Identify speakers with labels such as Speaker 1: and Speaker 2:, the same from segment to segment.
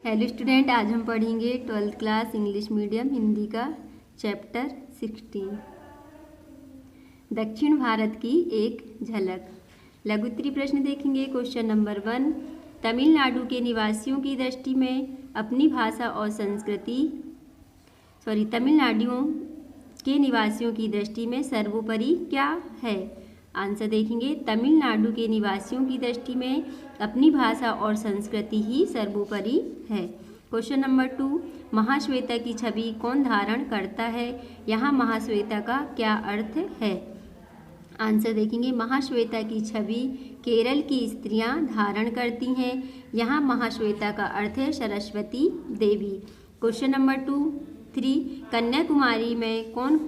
Speaker 1: Hello student, आज हम पढ़ेंगे 12th class English medium Hindi का चैप्टर 16 दक्षिण भारत की एक झलक। लघु उत्तरीय प्रश्न देखेंगे। क्वेश्चन नंबर 1, तमिलनाडु के निवासियों की दृष्टि में अपनी भाषा और संस्कृति तमिलनाडुओं के निवासियों की दृष्टि में सर्वोपरि क्या है? आंसर देखेंगे। तमिलनाडु के निवासियों की दृष्टि में अपनी भाषा और संस्कृति ही सर्वोपरि है। क्वेश्चन नंबर 2, महाश्वेता की छवि कौन धारण करता है? यहाँ महाश्वेता का क्या अर्थ है? आंसर देखेंगे। महाश्वेता की छवि केरल की स्त्रियां धारण करती हैं। यहाँ महाश्वेता का अर्थ है सरस्वती देवी। क्वेश्चन नंबर 3, कन्याकुमारी में कौन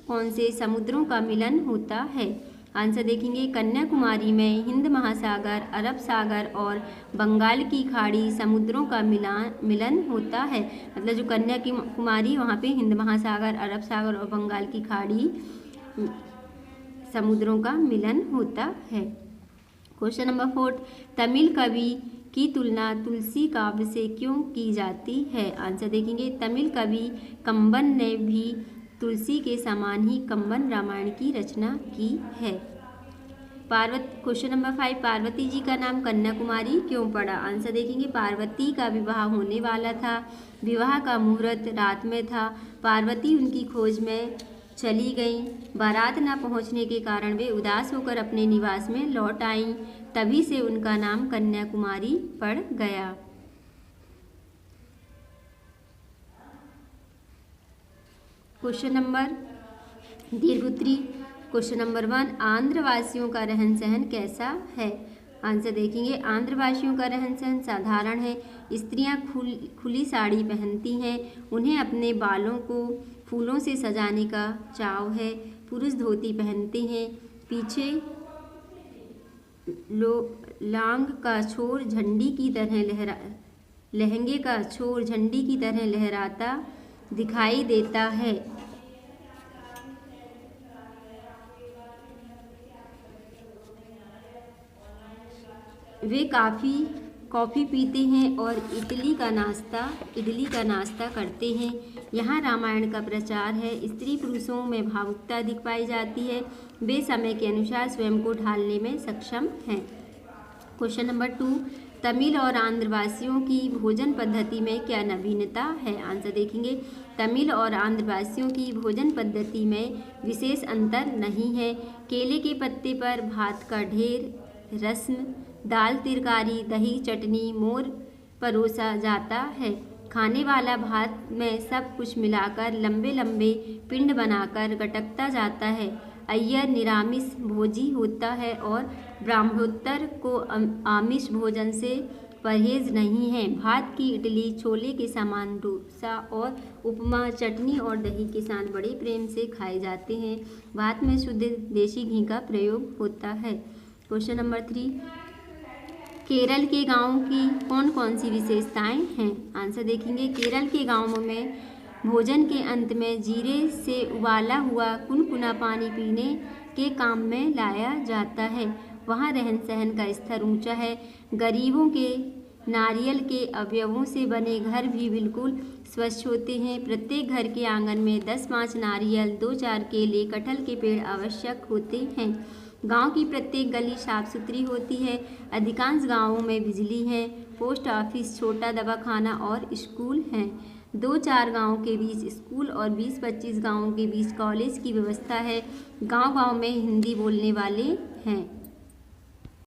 Speaker 1: कौन से समुद्रों का मिलन होता है? आंसर देखेंगे। कन्याकुमारी में हिंद महासागर, अरब सागर और बंगाल की खाड़ी समुद्रों का मिलन होता है। मतलब जो कन्याकुमारी वहाँ पे हिंद महासागर, अरब सागर और बंगाल की खाड़ी समुद्रों का मिलन होता है। क्वेश्चन नंबर 4, तमिल कवि की तुलना तुलसी काव्य से क्यों की जाती है? आंसर देखेंगे। तमिल कवि कंबन ने भी तुलसी के समान ही कंबन रामायण की रचना की है। क्वेश्चन नंबर 5, पार्वती जी का नाम कन्याकुमारी क्यों पड़ा? आंसर देखेंगे। पार्वती का विवाह होने वाला था। विवाह का मुहूर्त रात में था। पार्वती उनकी खोज में चली गईं। बारात न पहुंचने के कारण वे उदास होकर अपने निवास में लौट आईं। तभी से उनका नाम कन्याकुमारी पड़ गया। क्वेश्चन नंबर दीर्घोत्तरी। क्वेश्चन नंबर 1, आंध्रवासियों का रहन सहन कैसा है? आंसर देखेंगे। आंध्रवासियों का रहन सहन साधारण है। स्त्रियां खुली साड़ी पहनती हैं। उन्हें अपने बालों को फूलों से सजाने का चाव है। पुरुष धोती पहनते हैं। पीछे लांग का छोर झंडी की तरह लहंगे का छोर झंडी की तरह लहराता दिखाई देता है। वे कॉफ़ी पीते हैं और इडली का नाश्ता करते हैं। यहाँ रामायण का प्रचार है। स्त्री पुरुषों में भावुकता दिख पाई जाती है। वे समय के अनुसार स्वयं को ढालने में सक्षम हैं। क्वेश्चन नंबर 2, तमिल और आंध्रवासियों की भोजन पद्धति में क्या नवीनता है? आंसर देखेंगे। तमिल और आंध्रवासियों की भोजन पद्धति में विशेष अंतर नहीं है। केले के पत्ते पर भात का ढेर, रस्म, दाल, तरकारी, दही, चटनी, मोर परोसा जाता है। खाने वाला भात में सब कुछ मिलाकर लंबे लंबे पिंड बनाकर गटकता जाता है। अय्यर निरामिष भोजी होता है और ब्राह्मणोत्तर को आमिष भोजन से परहेज नहीं है। भात की इडली, छोले के सामान डोसा और उपमा, चटनी और दही के साथ बड़े प्रेम से खाए जाते हैं। भात में शुद्ध देसी घी का प्रयोग होता है। क्वेश्चन नंबर 3, केरल के गांवों की कौन कौन सी विशेषताएं हैं? आंसर देखेंगे। केरल के गांवों में भोजन के अंत में जीरे से उबाला हुआ कुनकुना पानी पीने के काम में लाया जाता है। वहाँ रहन सहन का स्तर ऊंचा है। गरीबों के नारियल के अवयवों से बने घर भी बिल्कुल स्वच्छ होते हैं। प्रत्येक घर के आंगन में 10-5 नारियल, 2-4 केले, कटहल के पेड़ आवश्यक होते हैं। गांव की प्रत्येक गली साफ सुथरी होती है। अधिकांश गांवों में बिजली है। पोस्ट ऑफिस, छोटा दवाखाना और स्कूल हैं। 2-4 गाँव के बीच स्कूल और 20-25 गाँवों के बीच कॉलेज की व्यवस्था है। गांव-गांव में हिंदी बोलने वाले हैं।